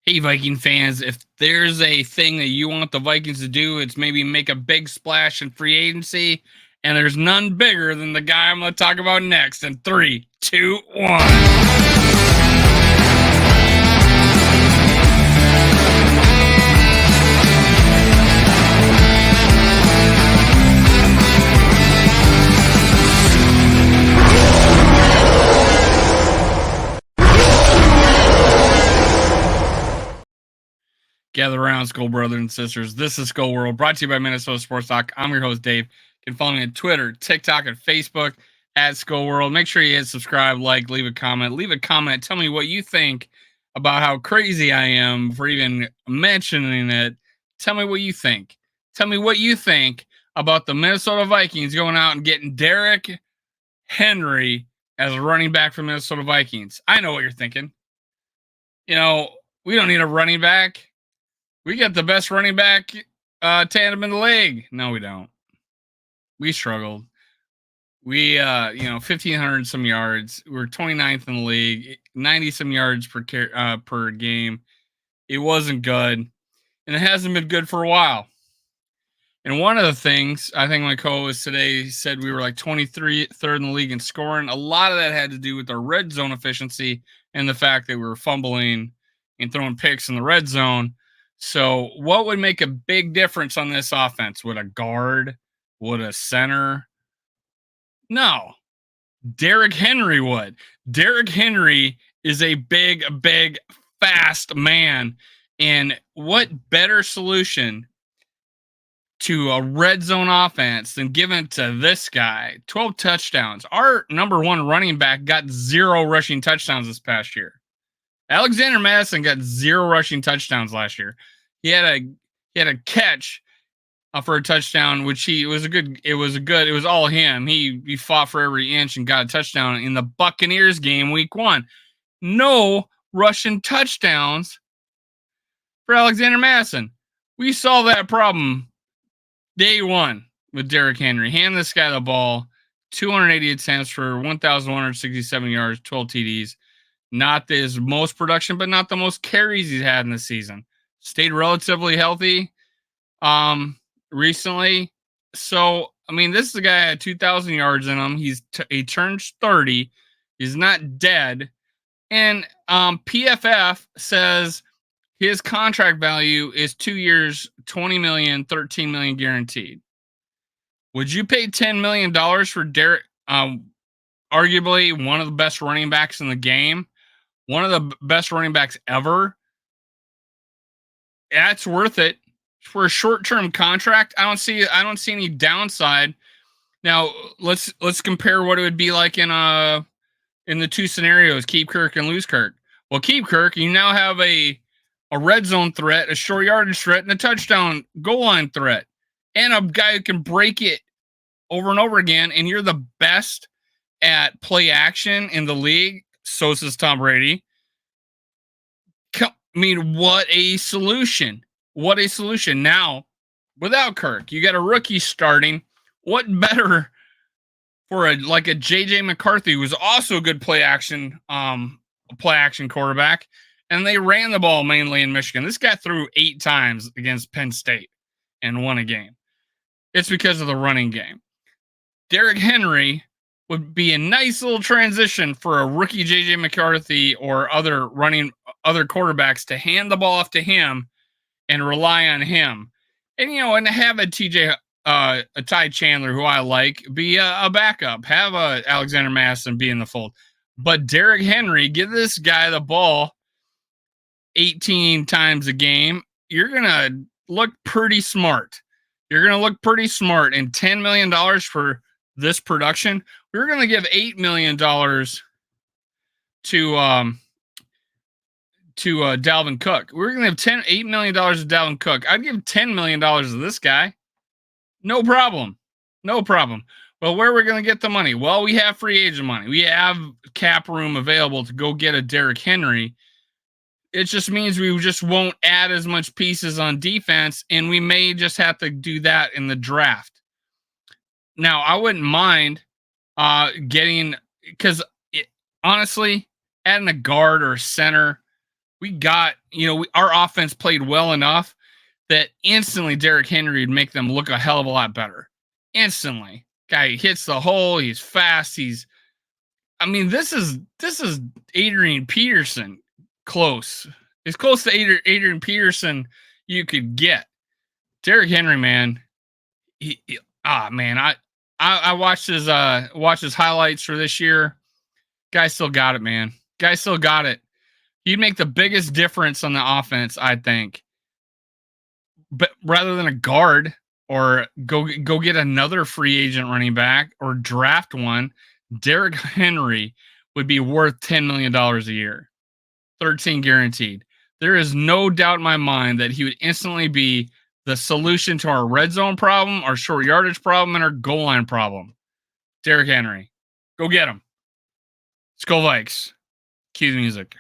Hey, Viking fans, if there's a thing that you want the Vikings to do, it's maybe make a big splash in free agency. And there's none bigger than the guy I'm going to talk about next. In 3, 2, 1. Gather around, Skol brothers and sisters. This is Skol World, brought to you by Minnesota Sports Talk. I'm your host, Dave. You can follow me on Twitter, TikTok, and Facebook at Skol World. Make sure you hit subscribe, like, leave a comment. Leave a comment. Tell me what you think about how crazy I am for even mentioning it. Tell me what you think. Tell me what you think about the Minnesota Vikings going out and getting Derrick Henry as a running back for Minnesota Vikings. I know what you're thinking. We don't need a running back. We got the best running back tandem in the league. No, we don't. We struggled. We, 1,500 some yards. We're 29th in the league, 90 some yards per game. It wasn't good, and it hasn't been good for a while. And one of the things I think my co-host today said we were like 23rd in the league in scoring. A lot of that had to do with our red zone efficiency and the fact that we were fumbling and throwing picks in the red zone. So what would make a big difference on this offense? Would a guard? Would a center? No. Derrick Henry would. Derrick Henry is a big, fast man. And what better solution to a red zone offense than giving to this guy? 12 touchdowns. Our number one running back got 0 rushing touchdowns this past year. Alexander Madison got 0 rushing touchdowns last year. He had a catch for a touchdown, which it was all him. He fought for every inch and got a touchdown in the Buccaneers game week 1. No rushing touchdowns for Alexander Madison. We saw that problem day 1 with Derrick Henry. Hand this guy the ball, 280 attempts for 1,167 yards, 12 TDs. Not his most production, but not the most carries he's had in the season. Stayed relatively healthy recently. So, this is a guy at 2,000 yards in him. He turns 30. He's not dead. And PFF says his contract value is 2 years, $20 million, $13 million guaranteed. Would you pay $10 million for Derrick, arguably one of the best running backs in the game? One of the best running backs ever. That's worth it for a short-term contract. I don't see any downside. Now let's compare what it would be like in the two scenarios: keep Kirk and lose Kirk. Well, keep Kirk, you now have a red zone threat, a short yardage threat, and a touchdown goal line threat, and a guy who can break it over and over again. And you're the best at play action in the league. So says Tom Brady. What a solution. What a solution. Now, without Kirk, you got a rookie starting. What better for a JJ McCarthy, who was also a good play action quarterback, and they ran the ball mainly in Michigan. This guy threw 8 times against Penn State and won a game. It's because of the running game. Derrick Henry would be a nice little transition for a rookie JJ McCarthy or other quarterbacks to hand the ball off to him and rely on him. And and have a Ty Chandler, who I like, be a backup. Have a Alexander Madison be in the fold. But Derrick Henry, give this guy the ball 18 times a game. You're gonna look pretty smart. And $10 million for this production. We're going to give $8 million to Dalvin Cook. We're going to have $8 million to Dalvin Cook. I'd give $10 million to this guy. No problem. Well, where are we going to get the money? Well, we have free agent money. We have cap room available to go get a Derrick Henry. It just means we just won't add as much pieces on defense, and we may just have to do that in the draft. Now, I wouldn't mind honestly, adding a guard or a center we got, our offense played well enough that instantly Derrick Henry would make them look a hell of a lot better. Instantly. Guy hits the hole, he's fast, this is Adrian Peterson close. As close to Adrian Peterson you could get. Derrick Henry, man. Man, I watched his highlights for this year. Guy still got it, man. Guy still got it. He'd make the biggest difference on the offense, I think. But rather than a guard or go get another free agent running back or draft one, Derrick Henry would be worth $10 million a year. 13 guaranteed. There is no doubt in my mind that he would instantly be the solution to our red zone problem, our short yardage problem, and our goal line problem. Derrick Henry. Go get him. Skol Vikes. Cue the music.